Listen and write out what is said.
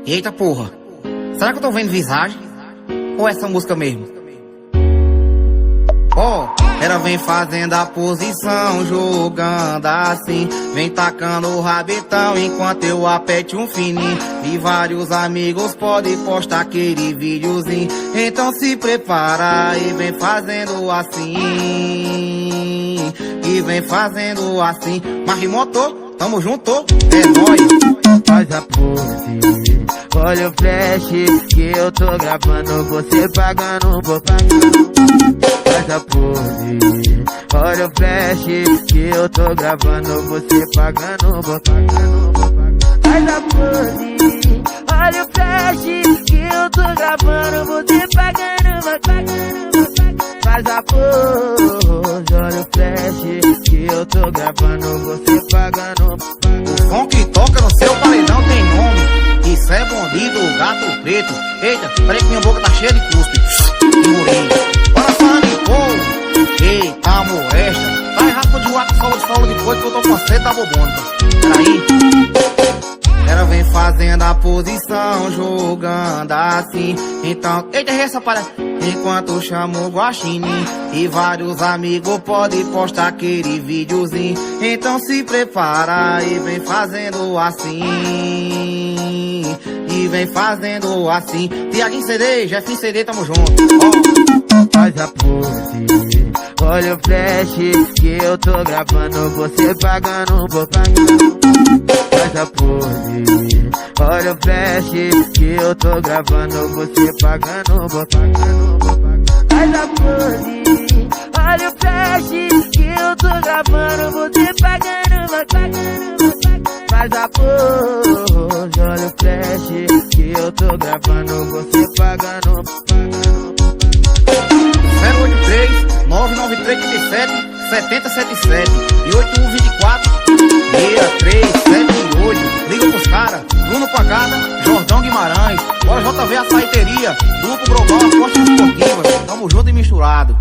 Eita porra, será que eu tô vendo visagem? Ou essa música mesmo? Ela vem fazendo a posição, jogando assim, vem tacando o rabetão enquanto eu apete um fininho. E vários amigos podem postar aquele videozinho. Então se prepara e vem fazendo assim, e vem fazendo assim. Mas motor, tamo junto, é nóis. Faz a pose, olha o flash que eu tô gravando, você pagando, vou pagando. Faz a pose, olha o flash que eu tô gravando, você pagando, vou pagando, vou pagando. Faz a pose, olha o flash que eu tô gravando, você pagando, vou pagando, vou pagando. Faz a pose, olha o flash que eu tô gravando, você pagando, vou pagando. O som que toca no seu paredão tem nome. Isso é bandido, gato preto. Eita, peraí que minha boca tá cheia de cuspe. Engolei. Passando em couro. Eita, molesta. Tá errado de uar com solo de coisa que eu tô com a seta bobônica. Peraí. Ela vem fazendo a posição, jogando assim. Então, eita, essa palha. Enquanto chamo o guaxinim. E vários amigos podem postar aquele videozinho. Então se prepara e vem fazendo assim, e vem fazendo assim. Tiaguinho CD, Jefinho CD, tamo junto. Faz a pose, olha o flash que eu tô gravando, você pagando, vou pagando. Faz a pose, olha o flash que eu tô gravando, você pagando, vou pagando, vou pagando. Faz a pose, olha o flash que eu tô gravando, você pagando, vou pagando, vou pagando. Faz a pose, olha o flash que eu tô gravando, você pagando, vou pagando. 083 993 37 7077 e 8124 6378. Liga pros caras, Bruno Pagada, Jordão Guimarães. Bora JV Açaiteria, Duplo Grobal, Postos Esportivas. Tamo junto e misturado.